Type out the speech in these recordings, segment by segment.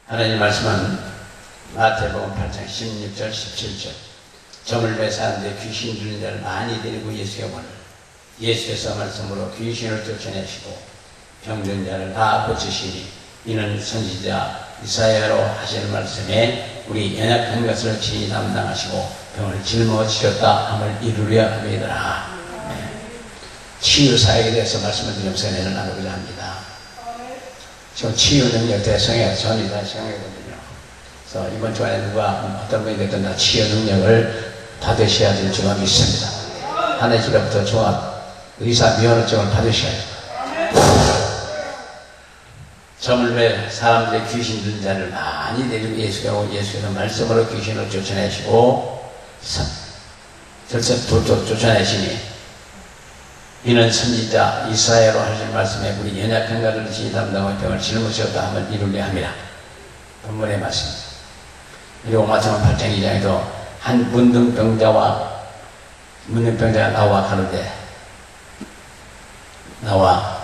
하나님 말씀은 마태복음 8장 16절 17절 점을 매사하는데 귀신 들린 자를 많이 데리고 예수께 오늘 예수께서 말씀으로 귀신을 쫓아내시고 병든 자를 다 고치시니 이는 선지자 이사야로 하시는 말씀에 우리 연약한 것을 친히 담당하시고 병을 짊어지셨다 함을 이루려 함이더라. 치유 사역에 대해서 말씀을 드리면서 은혜를 나누고자 합니다. 지금 치유 능력 대성에 전이 다 시행하거든요. 그래서 이번 주간에 누가 어떤 분이 됐든 다 치유 능력을 받으셔야 될 줄로 믿습니다. 하늘지로부터 종합 의사 면허증을 받으셔야죠. 점을 매 사람들의 귀신 든 자를 많이 데리고 예수가 오고 예수께서 말씀으로 귀신을 쫓아내시고 쫓아내시니 이는 선지자 이사야로 하신 말씀에 우리 연약한 자를 친히 담당하고 병을 짊어지셨다 함을 이루려 함이라. 본문의 말씀입니다. 그리고 마태복음 8장 2장에도 한 문둥병자가 나와 가는데 나와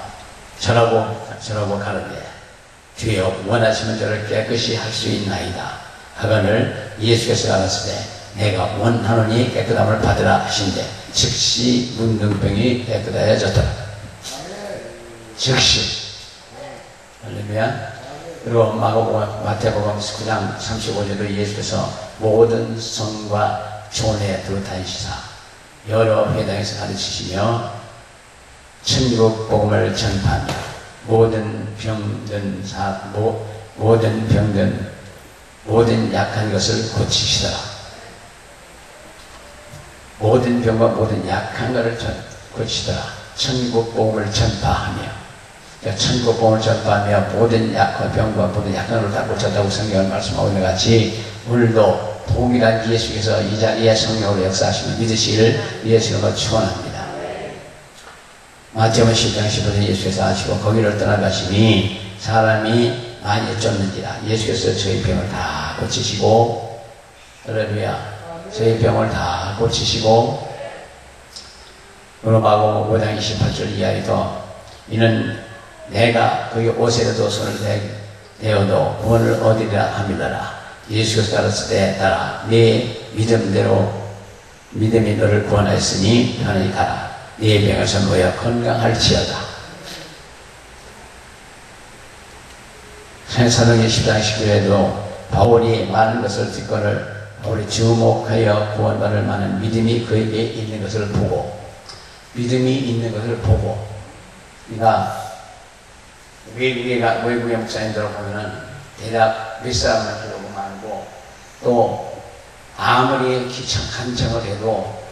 절하고 가는데 주여 원하시면 저를 깨끗이 할 수 있나이다 하거늘 예수께서 가라사대 내가 원하노니 깨끗함을 받으라 하신대 즉시 문둥병이 깨끗해졌더라. 즉시. 할렐루야. 그리고 마태복음 9장 35절도 예수께서 모든 성과 교내에 들어다니시사 여러 회당에서 가르치시며 천국 복음을 전파하며 모든 약한 것을 고치시더라. 모든 병과 모든 약한 것을 고치시더라. 천국 복음을 전파하며 천국 복음을 전파하며 모든 병과 모든 약한 것을 다 고쳤다고 성경을 말씀하고 있는 같이 오늘도 동일한 예수께서 이 자리에 성령으로 역사하시면 믿으시기를 예수님으로 축원합니다. 마태복음 10장 15절 예수께서 하시고 거기를 떠나가시니 사람이 많이 쫓는지라. 예수께서 저희 병을 다 고치시고 할렐루야. 저희 병을 다 고치시고 로마복음 5장 28절 이하에도 이는 내가 거기 옷에도 손을 내어도 구원을 얻으리라 함이더라. 예수께서 가르칠 때 따라 네 믿음이 너를 구원하였으니 편히 가라. 네 병에서 놓여 건강할지어다. 사도행전 10장 19절에도 바울이 많은 것을 듣거늘 바울이 주목하여 구원받을 만한 믿음이 그에게 있는 것을 보고 그러니까 외국의 목사님들 보면은 대략 몇 사람만 기도고 말고 또 아무리 간청을 해도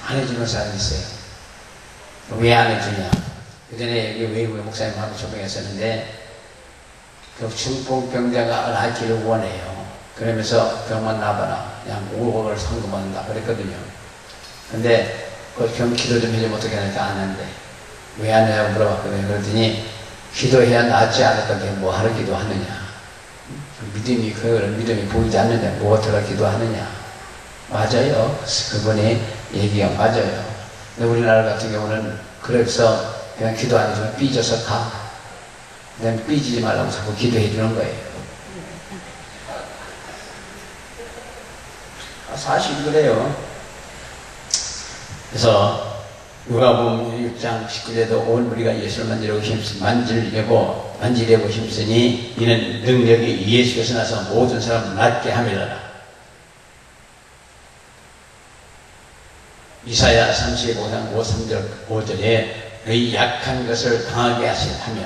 안 해주는 사람이 있어요. 왜 안 해주냐? 그 전에 외국의 목사님하고 조명했었는데 그 중풍병자가 낫기를 원해요. 그러면서 병만 나봐라. 그냥 5억을 상금받는다 그랬거든요. 근데 그 병 기도 좀 해주면 어떻게 하니까 안 한대. 왜 안 하냐고 물어봤거든요. 그랬더니 기도해야 낫지 않을까 뭐 하러 기도하느냐. 믿음이 보이지 않느냐. 뭐 어떻게 기도하느냐. 맞아요. 그분이 얘기가 맞아요. 근데 우리나라 같은 경우는 그래서 그냥 기도 안 해주면 삐져서 가. 그냥 삐지지 말라고 자꾸 기도해 주는 거예요. 사실 그래요. 그래서 누가복음 6장 19절에도 온 우리가 예수를 만지려고 힘쓰니 이는 능력이 예수께서 나서 모든 사람을 낫게 함이라. 이사야 35장 5절에 너희 약한 것을 강하게 하시며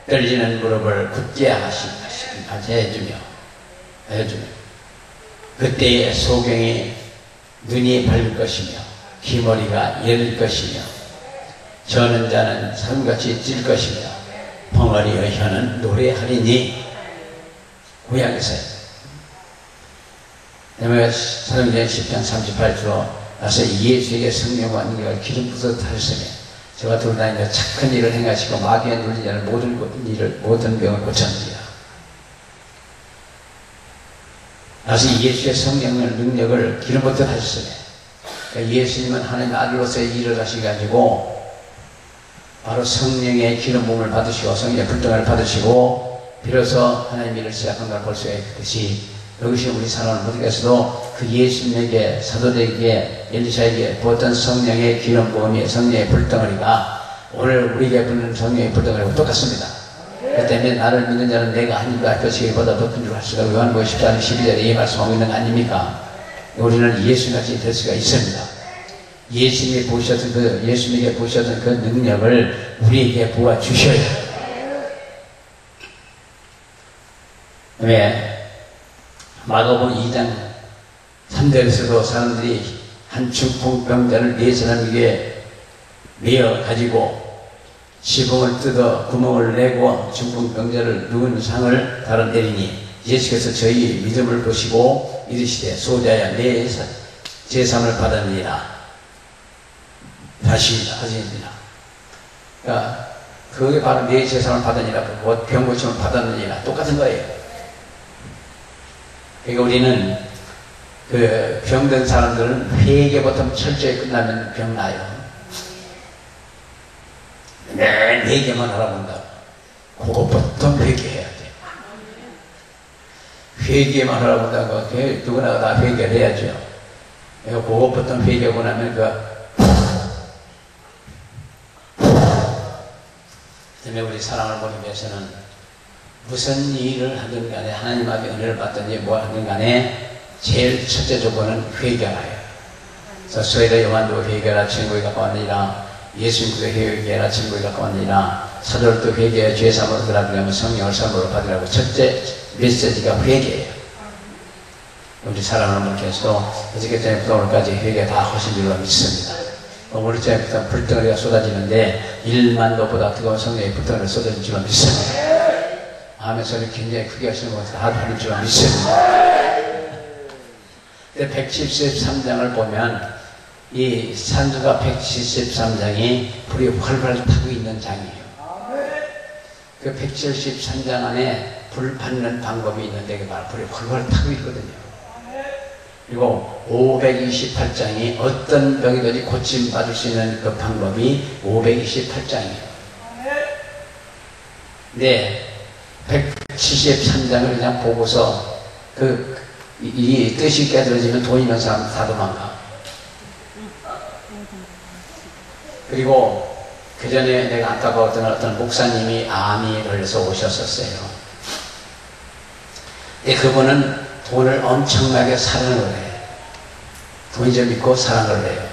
떨리는 무릎을 굳게 해주며 그때의 소경이 눈이 밝을 것이며 귀머리가 열릴 것이며 저는 자는 삶같이 찔 것이며 벙어리의 혀는 노래하리니 구약에서요. 사도행전 10장 38절 나서 예수에게 성령과 능력을 기름 부어서 하셨으며 저가 돌아다니며 착한 일을 행하시고 마귀에 눌린 자를 모든 병을 고쳤느니라. 다시 예수의 성령을 능력을 기름 부어 하셨으며 그러니까 예수님은 하나님 아들로서의 일을 하셔가지고 바로 성령의 기름 부음을 받으시고 성령의 불등을 받으시고 비로소 하나님 일을 시작한 걸 볼 수가 있듯이 여기서 우리 사람을 모두께서도 그 예수님에게 사도들에게 엘리사에게 부었던 성령의 기름 부음이 성령의 불덩어리가 오늘 우리에게 부는 성령의 불덩어리와 똑같습니다. 그렇기 때문에 나를 믿는 자는 내가 한 일도 할 것이기보다 더 큰 줄 알수가 요한복음 14장 12절에 이 말씀하고 있는 거 아닙니까? 우리는 예수같이 될 수가 있습니다. 예수님이 보셨던 예수님에게 보셨던 그 능력을 우리에게 부어 주셔야 돼요. 왜? 마가복음 2장 3절에서도 사람들이 한 중풍병자를 네 사람에게 메어 가지고 지붕을 뜯어 구멍을 내고 중풍병자를 누운 상을 달아 내리니 예수께서 저희 믿음을 보시고 이르시되 소자야 내 제삼을 받았느니라 하시니라. 그러니까 그게 바로 내 제삼을 받았느니라, 병 고침을 받았느니라 똑같은 거예요. 그러니까 우리는 그 병든 사람들은 회개부터 철저히 끝나면 병 나요. 매일 회개만 하라고 한다고. 그것부터 회개해야 돼. 회개만 하라고 한다고. 누구나 다 회개를 해야죠. 그러니까 그것부터 회개하고 나면 때문에 우리 사랑을 보기 위해서는 무슨 일을 하든 간에 하나님 앞에 은혜를 받든지 뭐 하든 간에 제일 첫째 조건은 회개하라요. 그래서 스웨더 요한도 회개하라 천국에 가까웠느니라, 예수님도 회개하라 천국에 가까웠느니라, 사도들도 회개하여 죄 사함을 얻으라고 성령을 선물로 받으라고 첫째 메시지가 회개예요. 우리 사랑하는 분께서도 어저께 저녁부터 오늘까지 회개 다 하신 줄로 믿습니다. 오늘 저녁부터 불덩어리가 쏟아지는데 1만도보다 뜨거운 성령의 불덩어리가 쏟아질 줄로 믿습니다. 아멘 소리 굉장히 크게 하시는 것을 다 하는 줄로 믿습니다. 173장을 보면 이 산수가 173장이 불이 활활 타고 있는 장이에요. 그 173장 안에 불 받는 방법이 있는데 그게 바로 불이 활활 타고 있거든요. 그리고 528장이 어떤 병이든지 고침받을 수 있는 그 방법이 528장이에요. 네. 173장을 그냥 보고서 이 뜻이 깨달아지면 돈 있는 사람 다 도망가. 그리고 그 전에 내가 안타까웠던 어떤 목사님이 암이 걸려서 오셨었어요. 근데 그분은 돈을 엄청나게 사랑을 해요. 돈이 좀 있고 사랑을 해요.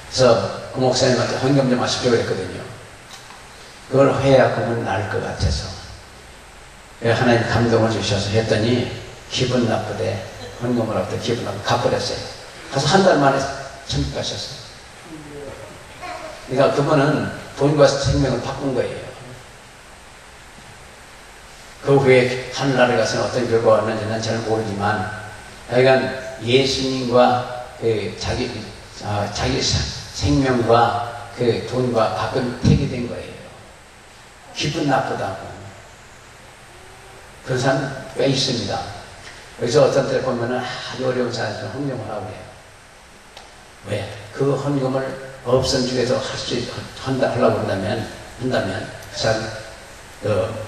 그래서 그 목사님한테 헌금 좀 하십시오 그랬거든요. 그걸 해야 그분 나을 것 같아서. 하나님 감동을 주셔서 했더니 기분 나쁘대. 헌금을 할 때 기분 나쁘게 갚아버렸어요. 가서 한 달 만에 천국 가셨어요. 그러니까 그분은 돈과 생명을 바꾼 거예요. 그 후에 하늘나라에 가서는 어떤 결과가 왔는지는 잘 모르지만 하여간 예수님과 자기 생명과 그 돈과 바꾼 택이 된 거예요. 기분 나쁘다고. 그런 사람 꽤 있습니다. 그래서 어떤 때 보면은 아주 어려운 사람들은 헌금을 하고 그래요. 왜? 그 헌금을 없은 중에서 하려고 한다면 그 사람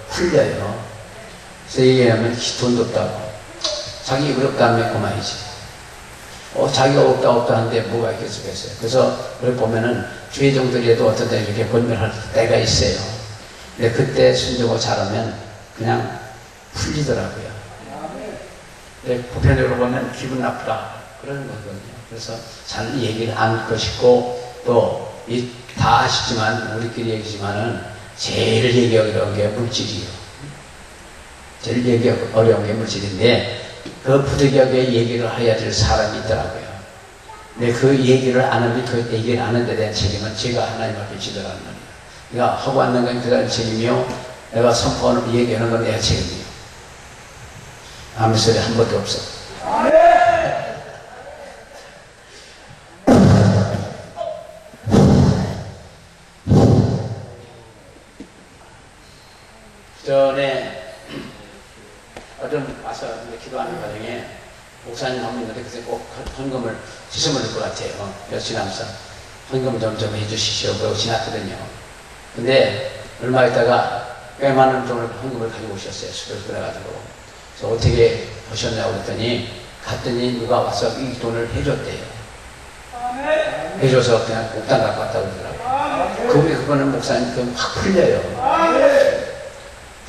풀려요. 그래서 얘기하면 돈도 없다고. 자기 어렵다면 그만이지. 자기가 없다 하는데 뭐가 있겠어요. 그래서 그걸 보면은 주의종들에도 어떤 때 이렇게 권면할 때가 있어요. 근데 그때 순종을 잘하면 그냥 풀리더라고요. 근데 보편적으로 보면 기분 나쁘다 그러는 거거든요. 그래서 잘 얘기를 안 듣고 싶고 또 다 아시지만 우리끼리 얘기지만은 제일 얘기하기 어려운 게 물질이에요. 제일 얘기하기 어려운 게 물질인데 그 부득이하게 얘기를 해야 될 사람이 있더라고요. 근데 그 얘기를 안 하면 그 얘기를 안 하는 데 대한 책임은 제가 하나님 앞에 지더라는 말이에요. 그러니까 하고 왔는 건 그 사람 책임이요. 내가 선포하는 얘기하는 건 내 책임이에요. 아무 소리 한 번도 없어. 전에 어떤 와서 기도하는 과정에 목사님 한 분 있는데 그때 꼭 헌금을 지수면 될 것 같아요. 그래서 지나면서 헌금을 좀 해주시오. 그러고 지났거든요. 근데 얼마 있다가 꽤 많은 돈을 헌금을 가지고 오셨어요. 수표를 그래가지고. 그래서 어떻게 하셨냐고 그랬더니 갔더니 누가 와서 이 돈을 해줬대요. 해줘서 그냥 옥당 갖고 왔다고 그러더라고요. 그거는 목사님 확 풀려요.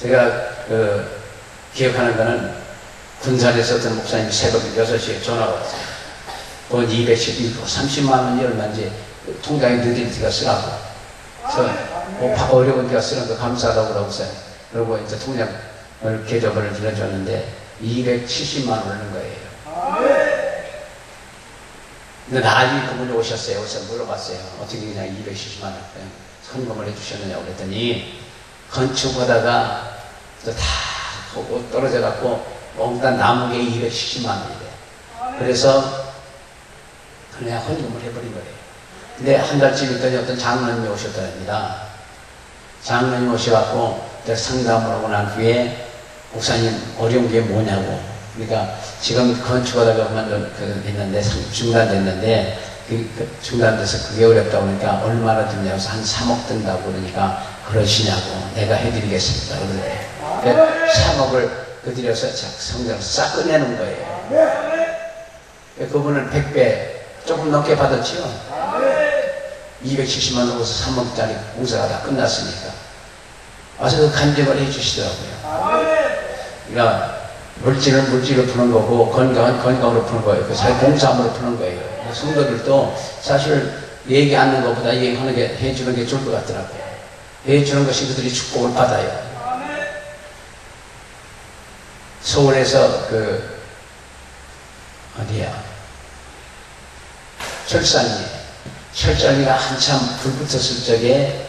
제가 기억하는 거는 군산에 있었던 목사님이 새벽 6시에 전화가 왔어요. 돈 30만 원이 얼마인지 통장에 너희들이 쓰라고. 그래서 어려운 데가 쓰는 거 감사하다고 그러고서요. 그리고 이제 통장을 계좌번호를 들려줬는데 270만 원 오는 거예요. 근데 나중에 그분이 오셨어요. 그래서 물어봤어요. 어떻게 그냥 270만 원 헌금을 해주셨느냐고 그랬더니 건축하다가 다 떨어져 갖고 몽땅 남은 게 270만 원이래. 그래서 그냥 헌금을 해버린 거예요. 근데 한 달쯤 있더니 어떤 장로님이 오셨답니다. 장로님 오셔갖고 상담을 하고 난 뒤에 목사님 어려운 게 뭐냐고. 그러니까 지금 건축하다가 했는데 중단됐는데 중단돼서 그게 어렵다고 그러니까 얼마나 드냐고 해서 한 3억 든다고 그러니까 그러시냐고. 내가 해드리겠습니다. 그러더래요. 3억을 그들여서 성전을 싹 꺼내는 거예요. 그분은 100배 조금 넘게 받았지요. 270만 원에서 3억짜리 공사가 다 끝났으니까 와서 그 간증을 해주시더라고요. 그러니까 물질로 푸는 거고 건강은 건강으로 푸는 거예요. 그 잘 공사함으로 푸는 거예요. 성도들도 사실 얘기하는 것보다 얘기하는 게 해주는 게 좋을 것 같더라고요. 해주는 것이 그들이 축복을 받아요. 서울에서 어디야? 철산리가 한참 불 붙었을 적에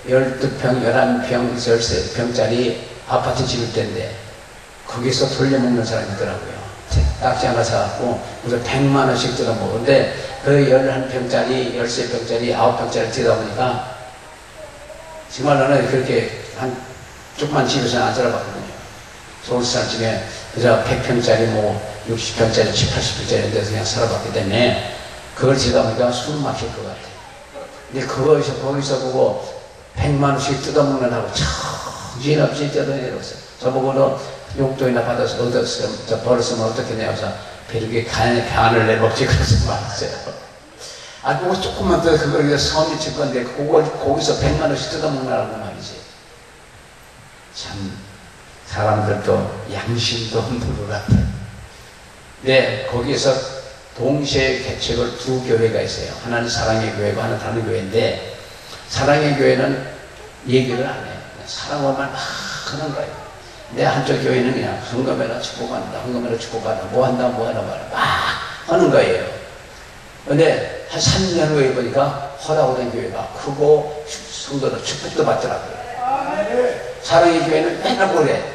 12평, 11평, 13평짜리 아파트 지을 때인데 거기서 돌려먹는 사람이 있더라고요. 딱지 하나 사갖고 무슨 100만 원씩 뜯어먹는데 그 11평짜리, 13평짜리, 9평짜리 뜯다 보니까 정말로는 그렇게 한 조그만 집에서는 안 살아봤거든요. 서울 사람 중에 그저 100평짜리 60평짜리, 80평짜리 데서 그냥 살아봤기 때문에 그걸 지다 보니까 숨 막힐 것 같아요. 근데 거기서 보고 100만 원씩 뜯어먹는다고 정신없이 뜯어내렸어요. 저보고도 용돈이나 받아서 얻었으면 벌었으면 어떻겠냐 해서 배르게 간을 내먹지 그래서 말했어요. 그거 조금만 더 그걸 선이 칠 건데 거기서 100만 원씩 뜯어먹는다고 말이지. 참 사람들도 양심도 없는 것 같아요. 네, 거기에서 동시에 개척을 두 교회가 있어요. 하나는 사랑의 교회고 하나는 다른 교회인데 사랑의 교회는 얘기를 안 해요. 사랑만 막 하는 거예요. 근데 한쪽 교회는 그냥 헌금해라 축복한다, 헌금해라 축복한다, 뭐한다 막 하는 거예요. 근데 한 3년 후에 보니까 허라고 된 교회가 크고 성도들 축복도 받더라고요. 사랑의 교회는 맨날 그래.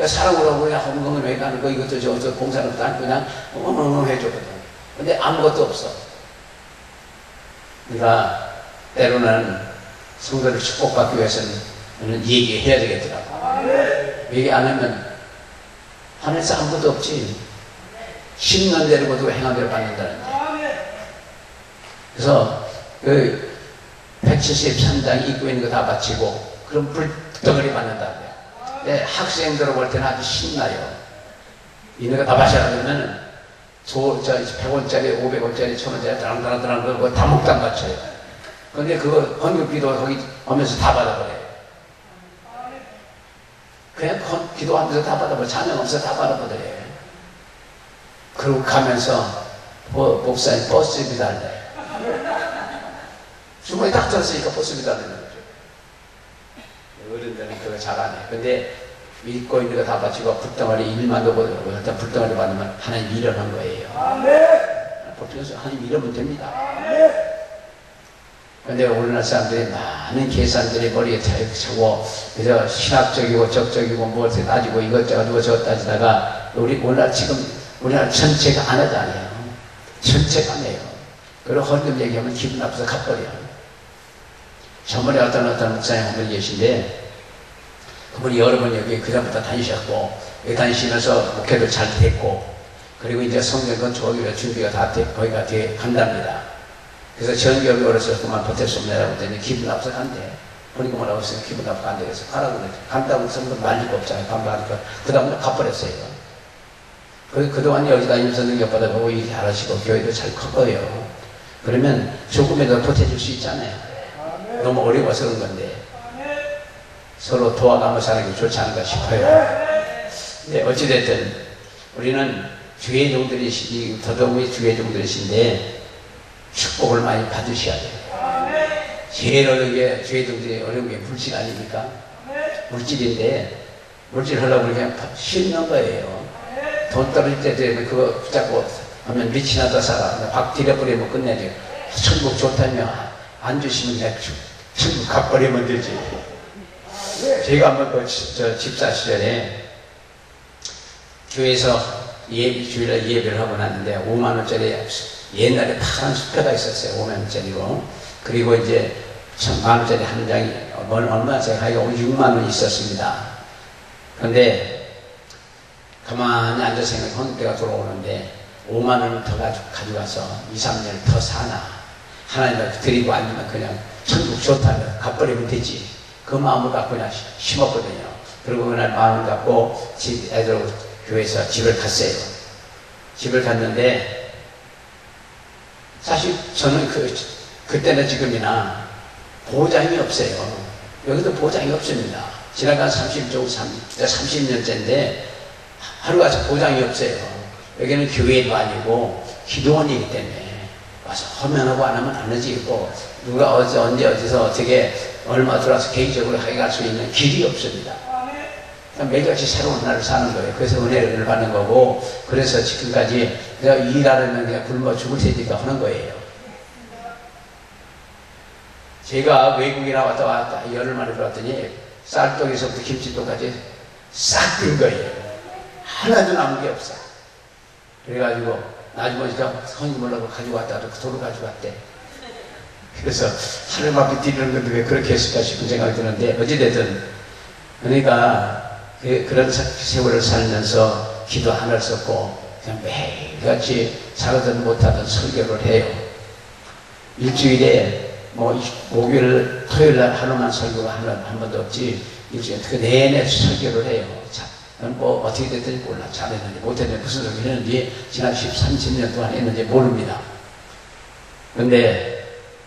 사랑으로 그냥 헌금을 왜 가는 거 이것도 저 공사는 그냥 해줬거든. 근데 아무것도 없어. 그러니까 때로는 성도를 축복받기 위해서는 얘기해야 되겠더라고. 얘기 안 하면 하늘에서 아무것도 없지. 심는 대로 거두고 행한 대로 받는다는데. 그래서 173장 입고 있는 거 다 바치고 그럼 불덩어리 받는다고요. 네, 학생들을 볼 때는 아주 신나요. 있는 거 다 마셔라 그러면 100원짜리, 500원짜리, 1000원짜리 드랑드랑 그거 다 목당 맞춰요. 근데 그거 헌금기도 거기 하면서 다 받아버려요. 그냥 기도하면서 다 받아버려요. 찬양하면서 다 받아버려요. 그러고 가면서 목사님 버스비 달래. 주머니 딱 들었으니까 버스비 달래는 거죠. 어른들은 그거 잘하네. 근데 믿고 있는 거 다 바치고 불덩어리 1만도 보더라고요. 일단 불덩어리 받으면 하나님 일어난 거예요. 보통에서 하나님 이러면 됩니다. 근데 오늘날 사람들이 많은 계산들이 머리에 차고 그래서 신학적이고 적적이고 뭐 따지고 이것저것 저것 따지다가 오늘날 전체가 안 하잖아요. 전체가 안 해요. 그리고 헌금 얘기하면 기분 나빠서 갚버려요. 저번에 어떤 목사님 한 분 계신데 그분이 여러 번 여기 그전부터 다니셨고 여기 다니시면서 목회도 잘 됐고 그리고 이제 성경은 저기가 준비가 다 돼 거기가 돼 간답니다. 그래서 전교육을 어려서 그만 버틸 수 없네라고 했더니 기분 나빠서 간대. 보니까 뭐라고 했어요. 기분 나쁘고 안 되겠어. 가라고 그랬죠. 간다고 해서 뭐 말리고 없잖아요. 간다니까. 그 다음에 가버렸어요. 그동안 여기 다니면서 능력받아보고 일 잘하시고 교회도 잘 클 거예요. 그러면 조금이라도 보태줄 수 있잖아요. 너무 어려워서 그런 건데 서로 도와가며 사는 게 좋지 않을까 싶어요. 근데 어찌됐든 우리는 주의 종들이시니 더더욱이 주의 종들이신데 축복을 많이 받으셔야 돼요. 제일 어려운 게 주의 종들이 어려운 게 물질 아닙니까? 물질인데 물질 하려고 그냥 쉬는 거예요. 돈 떨어질 때 되면 그거 붙잡고 하면 밑이나 더 살아. 박 디려버리면 끝내죠. 천국 좋다며 안 주시면 그냥 천국 갚버리면 되지. 제가 한번 그 집사 시절에 교회에서 주일날 예배를 하고 났는데 5만원짜리 옛날에 파란 수표가 있었어요. 5만원짜리로. 그리고 이제 1000만원짜리 한 장이 얼마 제가 하기가 6만원 있었습니다. 그런데 가만히 앉아서 생각하면 때가 돌아오는데 5만원을 더 가져가서 2, 3년을 더 사나 하나님을 드리고 앉으면 그냥 천국 좋다며 갚버리면 되지. 그 마음을 갖고 그냥 심었거든요. 그리고 그날 마음을 갖고 애들 교회에서 집을 갔어요. 집을 갔는데 사실 저는 그때나 지금이나 보장이 없어요. 여기도 보장이 없습니다. 지나간 30년째인데 하루가 보장이 없어요. 여기는 교회도 아니고 기도원이기 때문에 와서 하면 하고 안 하면 안 하지고 누가 언제 어디서 어떻게 얼마 들어와서 개인적으로 갈 수 있는 길이 없습니다. 매일같이 새로운 날을 사는 거예요. 그래서 은혜를 받는 거고 그래서 지금까지 내가 일하려면 그냥 굶어 죽을 테니까 하는 거예요. 제가 외국에 나왔다 열흘 만에 들어왔더니 쌀떡에서부터 김치떡까지 싹 빈 거예요. 하나도 남은 게 없어. 그래가지고 나중에 보니까 성인 몰라고 가지고 왔다도 그 돈을 가지고 왔대. 그래서 하늘 앞에 드리는 건데 왜 그렇게 했을까 싶은 생각이 드는데 어찌됐든 그러니까 그런 세월을 살면서 기도 하나를 썼고 그냥 매일같이 살아든 못하던 설교를 해요. 일주일에 뭐 목요일 토요일날 하루만 설교가 한 번도 없지 일주일에 그 내내 설교를 해요. 뭐 어떻게 됐든지 몰라. 잘했는지 못했는지 무슨 소리를 했는지 지난 30년 동안 했는지 모릅니다. 근데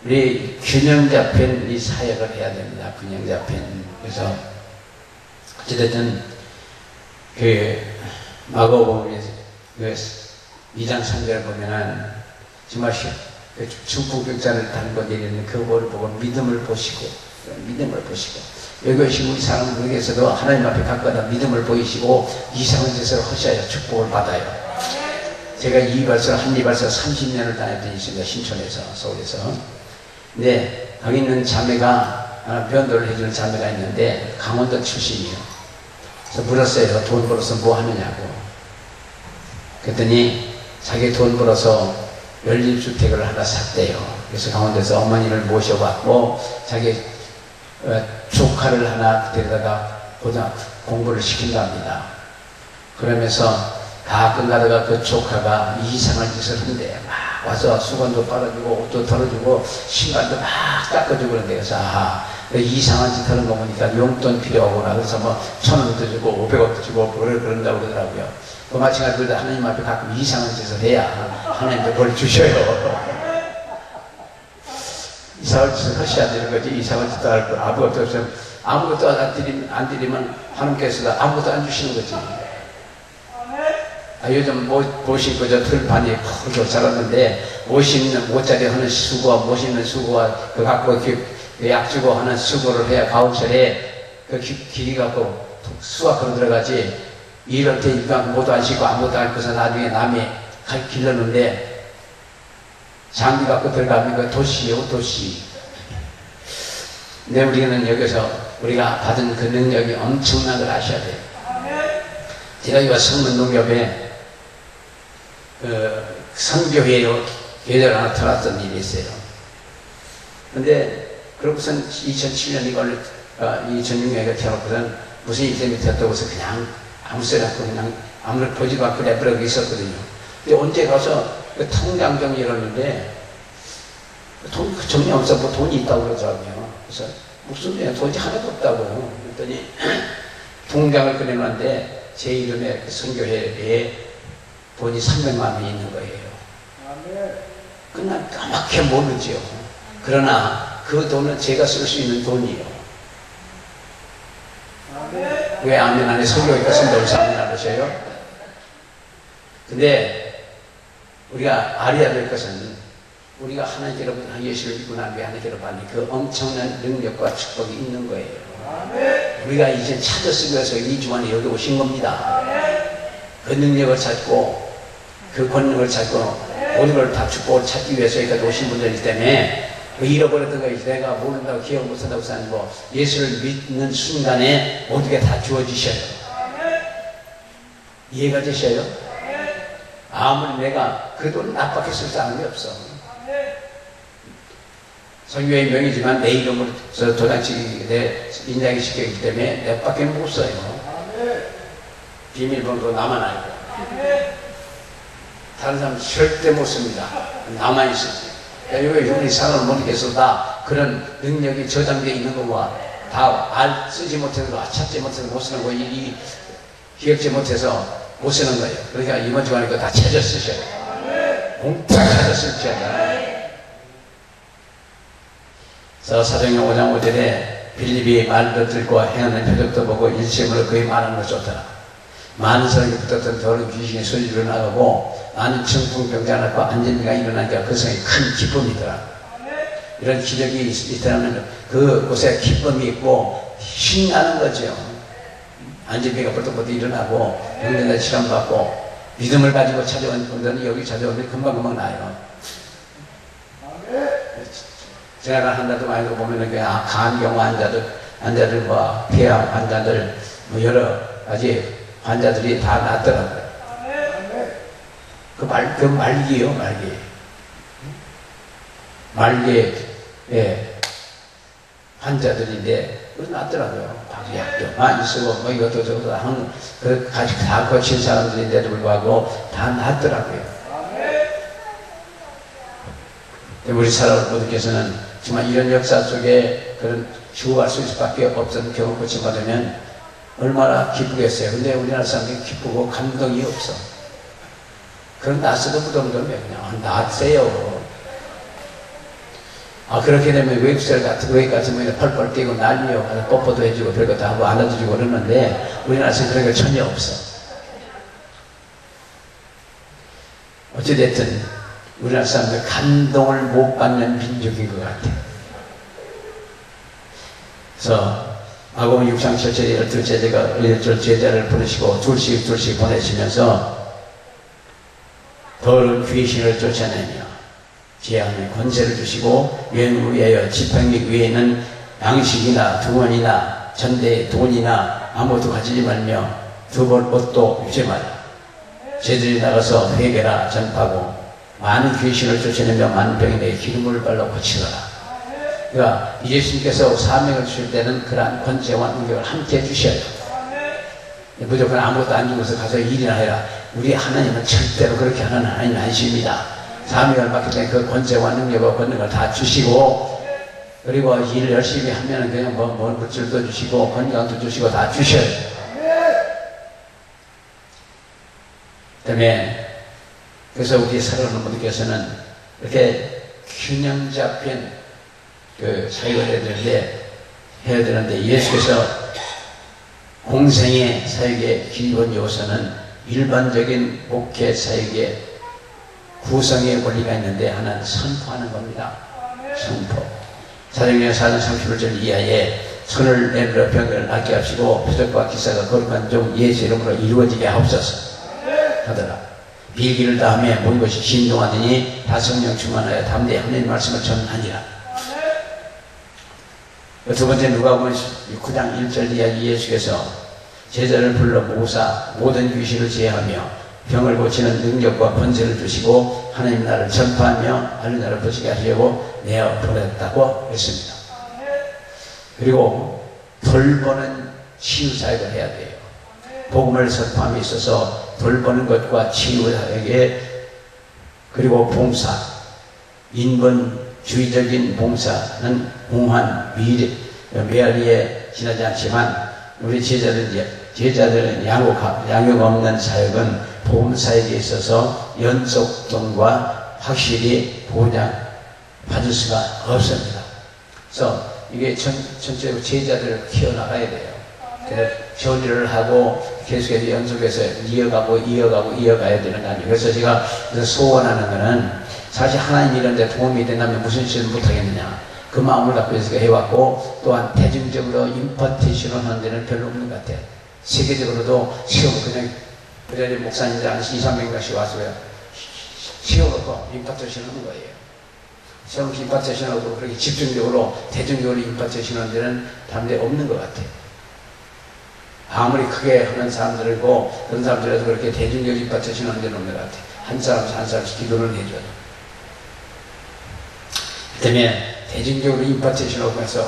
우리 균형 잡힌 이 사역을 해야 됩니다. 균형 잡힌. 그래서 어찌됐든 마가복음 2장 3절을 보면은 정말 중풍병자를 달고 내리는 그거를 보고 믿음을 보시고 여기 오신 우리 사람들에게서도 하나님 앞에 가까다 믿음을 보이시고 이상한 짓을 하셔야 축복을 받아요. 제가 한이발서 30년을 다녔던 있습니다. 신촌에서 서울에서. 근데 거기 있는 자매가 변도를 해주는 자매가 있는데 강원도 출신이에요. 그래서 물었어요. 돈 벌어서 뭐 하느냐고. 그랬더니 자기 돈 벌어서 연립주택을 하나 샀대요. 그래서 강원도에서 어머니를 모셔봤고 자기 조카를 하나 데려다가 공부를 시킨답니다. 그러면서 가끔 가다가 그 조카가 이상한 짓을 한대. 막 와서 수건도 빨아주고 옷도 털어주고 신발도 막 닦아주고 그런데 그래서 이상한 짓 하는 거 보니까 용돈 필요하구나. 그래서 뭐 1,000원도 주고 500원도 주고 그런다고 그러더라고요. 그 마찬가지로 하나님 앞에 가끔 이상한 짓을 해야 하나님도 벌 주셔요. 이상한 짓을 하셔야 되는 거지. 이상한 짓도 할 거 아무것도 없으면 아무것도 안 드리면 하나님께서 아무것도 안 주시는 거지. 요즘 못이 있고 저 틀판이 크고 자랐는데 못자리 하는 수고와 못 있는 수고와 그 갖고 약 주고 하는 수고를 해야 가을철에 그 기기 갖고 수확하러 들어가지. 이럴 테니까 뭐도 안 씻고 아무것도 안 입고서 나중에 남이 길렀는데 장비 갖고 들어가면 그 도시요 도시. 근데 우리는 여기서 우리가 받은 그 능력이 엄청난 걸 아셔야 돼요. 제가 이거 성문농협에 선교회로 계좌를 하나 털었던 일이 있어요. 근데 그러고선 2007년 이걸 이 전용회가 켜놓고선 무슨 일 때문에 켰다고 해서 그냥 아무 소리 않고 그냥 아무런 보지도 않고 내버려 있었거든요. 근데 언제 가서 그 통장 정리를 했는데 돈 정리 없어 뭐 돈이 있다고 그러더라고요. 그래서 무슨 일 돈이 하나도 없다고 그랬더니 동장을 그려놨는데 제 이름에 선교회에 돈이 300만 원이 있는 거예요. 그냥 까맣게 모르죠. 그러나 그 돈은 제가 쓸 수 있는 돈이에요. 왜 아멘 안에 선교회가 쓴다고 해서 아멘 안 하셔요? 근데 우리가 알아야 될 것은 우리가 하나님께로 예수를 믿고 난 뒤에 하나님께로 받는 그 엄청난 능력과 축복이 있는 거예요. 우리가 이제 찾았으기 위해서 이 주간에 여기 오신 겁니다. 그 능력을 찾고 그 권능을 찾고 모든 걸 다 축복을 찾기 위해서 여기까지 오신 분들이기 때문에 그 잃어버렸던 거 내가 모른다고 기억 못한다고 해서 아니고 예수를 믿는 순간에 모든 게 다 주어지셔요. 이해가 되셔요? 아무리 내가 그 돈을 압박했을 사람이 없어. 선교의 명이지만 내 이름으로 도장치기 내 인장이 시켰기 때문에 내 밖에 못 써요. 비밀번호 나만 알고. 다른 사람 절대 못 씁니다. 나만 있으지. 우리 사람을 모르겠어. 다 그런 능력이 저장되어 있는 거와 다 쓰지 못해서 찾지 못해서 못 쓰는 거, 기억지 못해서 못 쓰는 거예요. 그러니까 이번 주간에 그거 다 찾아 쓰셔요. 몽땅 찾아 쓰셔야 그래서 사도행전 5장 5절에 빌립이 말도 들고 행하는 표적도 보고 일심으로 그의 말하는 것 좋더라. 많은 사람이 붙었던 더러운 귀신이 소리로 나가고 많은 청풍병자 낳고 안전비가 일어나니까 그 성에 큰 기쁨이더라. 이런 기적이 있다면 그곳에 기쁨이 있고 신나는 거죠. 안전비가 벌떡벌떡 일어나고 병자들 실험받고 믿음을 가지고 찾아온 분들은 여기 찾아오면 금방금방 나요. 제가 한 달도 많이 보면은 간경 환자들, 폐암 환자들, 여러 가지 환자들이 다 낫더라고요. 그 말기예요, 말기. 말기에 환자들인데, 그거 낫더라고요. 약도 많이 쓰고, 이것도 저것도 같이 다 거친 사람들인데도 불구하고 다 낫더라고요. 우리 사람분들께서는 정말 이런 역사 속에 그런 죽어갈 수밖에 없던 경험 고침받으면 얼마나 기쁘겠어요. 근데 우리나라 사람들이 기쁘고 감동이 없어. 그럼 낯서도 무덤덤해. 그냥 낯세요. 그렇게 되면 외국 같으면 펄펄 뛰고 난리요. 뽀뽀도 해주고 별것도 하고 안아주고 그러는데 우리나라 사람은 그런 게 전혀 없어. 어찌됐든 우리나라 사람들 감동을 못 받는 민족인 것 같아요. 그래서 마가복음 6장 7절에 12 제자를 부르시고 둘씩 보내시면서 더러운 귀신을 쫓아내며 재앙의 권세를 주시고 여행을 위하여 지팡이 위에는 양식이나 두원이나 전대의 돈이나 아무것도 가지지 말며 두 벌 옷도 입지 말라. 제들이 나가서 회개라 전파고 많은 귀신을 쫓아내며 많은 병인에게 기름을 발라 고치더라. 그러니까 예수님께서 사명을 주실 때는 그러한 권세와 능력을 함께 해주셔야 돼요. 무조건 아무것도 안 주고서 가서 일이나 해라. 우리 하나님은 절대로 그렇게 하는 하나님은 아니십니다. 사명을 맡길 때 그 권세와 능력과 권능을 다 주시고, 그리고 일 열심히 하면 그냥 물질도 주시고 건강도 주시고 다 주셔야 돼요. 때문에 그래서 우리 사랑하는 분들께서는 이렇게 균형 잡힌 그 사역을 해야 되는데 예수께서 공생의 사역의 기본 요소는 일반적인 목회 사역의 구성의 원리가 있는데 하나는 선포하는 겁니다. 선포. 사도행전 4장 31절 이하에 손을 내밀어 병을 낫게 하시고 표적과 기사가 거룩한 종 예수 이름으로 이루어지게 하옵소서 하더라. 빌기를 다음에 모든 것이 진동하더니 다 성령 충만하여 담대히 하나님의 말씀을 전하니라. 두 번째 누가복음 9장 1절 이하 예수께서 제자를 불러 모든 귀신을 제하며 병을 고치는 능력과 권세를 주시고 하나님 나라를 전파하며 하늘 나라를 보시게 하시려고 내어 보냈다고 했습니다. 그리고 돌보는 치유사역을 해야 돼요. 복음을 선포함에 있어서 돌보는 것과 치유사역에 그리고 봉사, 인본주의적인 봉사는 공한, 메아리에 지나지 않지만 우리 제자들은 양육 없는 사역은 복음 사역에 있어서 연속성과 확실히 보장받을 수가 없습니다. 그래서 이게 전체적으로 제자들을 키워나가야 돼요. 교리를 하고 계속해서 연속해서 이어가야 되는 거 아니에요. 그래서 제가 소원하는 거는 사실 하나님 이런데 도움이 된다면 무슨 짓을 못하겠느냐, 그 마음을 갖고 해왔고, 또한 대중적으로 임파테이션을 하는 데는 별로 없는 것 같아요. 세계적으로도 그냥 목사님들 한 200~300명씩 와서 세워놓고 임파테이션 하는 거예요. 세워놓고 임파테이션 하고 그렇게 집중적으로 대중적으로 임파테이션 하는 데는 다른 데 없는 것 같아요. 아무리 크게 하는 사람들이고 그런 사람들에도 그렇게 대중적으로 임파테이션 하는 데는 없는 것 같아요. 한 사람씩 기도를 해줘요. 그 때문에 대중적으로 임파테이션 하고 해서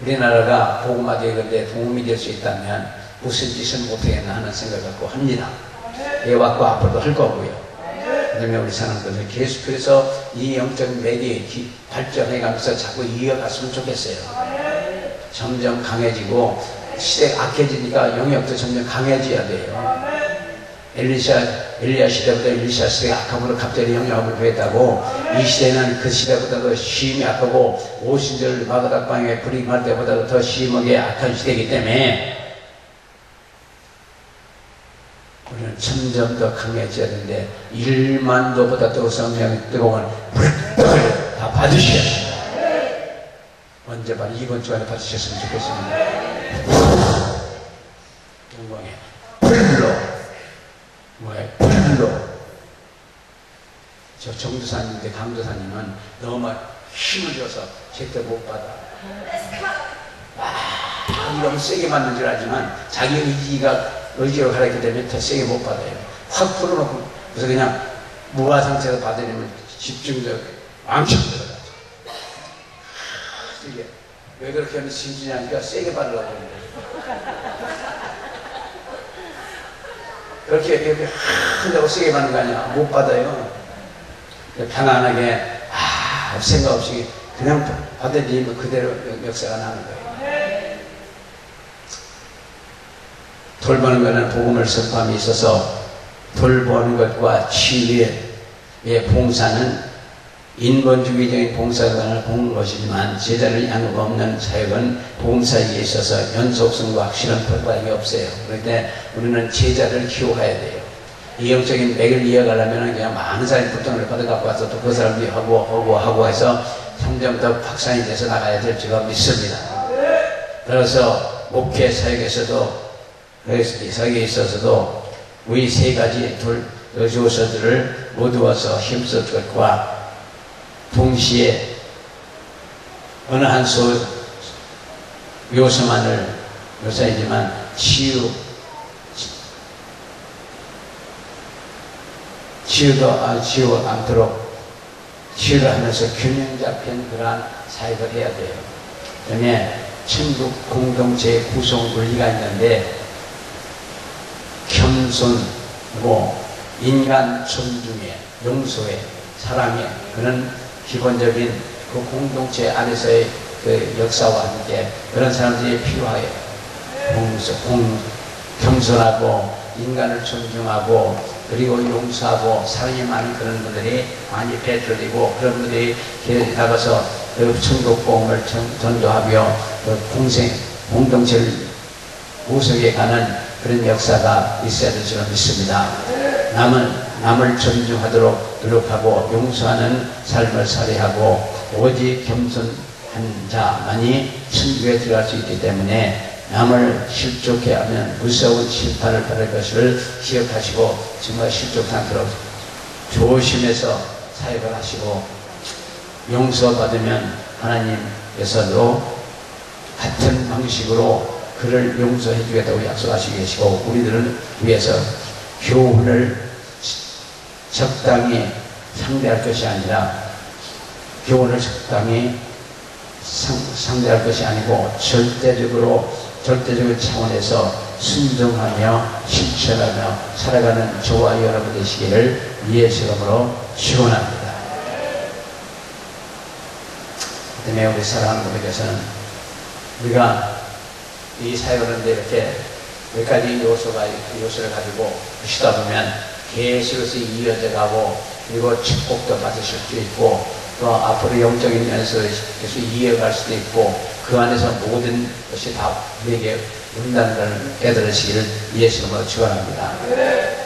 우리나라가 복음화되는데 도움이 될 수 있다면 무슨 짓을 못하겠나 하는 생각을 갖고 합니다. 해왔고 앞으로도 할 거고요. 그 다음에 우리 사람들은 계속해서 이 영적 매개에 발전해가면서 자꾸 이어갔으면 좋겠어요. 점점 강해지고 시대가 악해지니까 영역도 점점 강해져야 돼요. 엘리야 시대보다 엘리샤 시대가 악함으로 갑자기 영역을 구했다고, 이 시대는 그 시대보다도 심히 악하고 오순절 마가닥방에 불이 말 때보다도 더 심하게 악한 시대이기 때문에 우리는 점점 더 강해져야 되는데 1만도보다 더 성령의 뜨거운 불을 다 받으셔야 합니다. 언제 봐? 이번 주간에 받으셨으면 좋겠습니다. 영광에 불로 불로. 저 정두사님인데 강두사님은 너무 힘을 줘서 제때 못 받아. 너무 세게 맞는 줄 알지만 자기 의지로 가르쳤기 때문에 더 세게 못 받아요. 확 풀어놓고 그래서 그냥 무화 상태에서 받으려면 집중적으로 왕창 들어가죠. 이게 왜 그렇게 하면 진진하니까 세게 받으려고 하는데. 그렇게 한다고 세게 받는 거 아니야. 못 받아요. 편안하게 생각 없이 그냥 받아들이면 그대로 역사가 나는 거예요. 돌보는 것은 복음을 선포함에 있어서 돌보는 것과 치유의 봉사는 인본주의적인 봉사관을 보는 것이지만, 제자를 양육 없는 사역은 봉사에 있어서 연속성과 확실한 돌파력이 없어요. 그럴 때 우리는 제자를 키워가야 돼요. 이 영적인 맥을 이어가려면 그냥 많은 사람이 부탁을 받아갖고 와서 또 그 사람들이 하고 해서 점점 더 확산이 돼서 나가야 될 줄 믿습니다. 그래서 목회 사역에서도, 사역에 있어서도 우리 세 가지 요소들을 모두어서 힘쓸 것과 동시에 어느 한 요소만을 요소이지만 치유도 않도록 치유를 하면서 균형 잡힌 그러한 사역을 해야 돼요. 그다음에 천국 공동체의 구성 원리가 있는데, 겸손하고 인간 존중에, 용서에, 사랑에, 그런 기본적인 그 공동체 안에서의 그 역사와 함께 그런 사람들이 필요해요. 겸손하고 인간을 존중하고 그리고 용서하고 사랑이 많은 그런 분들이 많이 배출되고, 그런 분들이 나가서 그 천국 복음을 전도하며 그 공동체를 구성해 가는 그런 역사가 있어야 될 줄 믿습니다. 남을 존중하도록 노력하고 용서하는 삶을 살해하고 오직 겸손한 자만이 천국에 들어갈 수 있기 때문에 남을 실족해 하면 무서운 심판을 받을 것을 기억하시고 정말 실족하지 않도록 조심해서 사역을 하시고, 용서받으면 하나님께서도 같은 방식으로 그를 용서해 주겠다고 약속하시고 계시고, 우리들은 위해서 교훈을 적당히 상대할 것이 아니라, 교훈을 적당히 상대할 것이 아니고 절대적인 차원에서 순종하며 실천하며 살아가는 저와 여러분 되시기를 예수 이름으로 축원합니다. 때문에 우리 사랑하는 분들께서는 우리가 이 사역하는데 이렇게 몇 가지 요소를 가지고 하시다 보면 계속해서 이어져 가고, 그리고 축복도 받으실 수 있고, 또 앞으로 영적인 면에서 계속 이어갈 수도 있고, 그 안에서 모든 것이 다 우리에게 온다는 걸 깨달으시기를 예수 이름으로 축원합니다.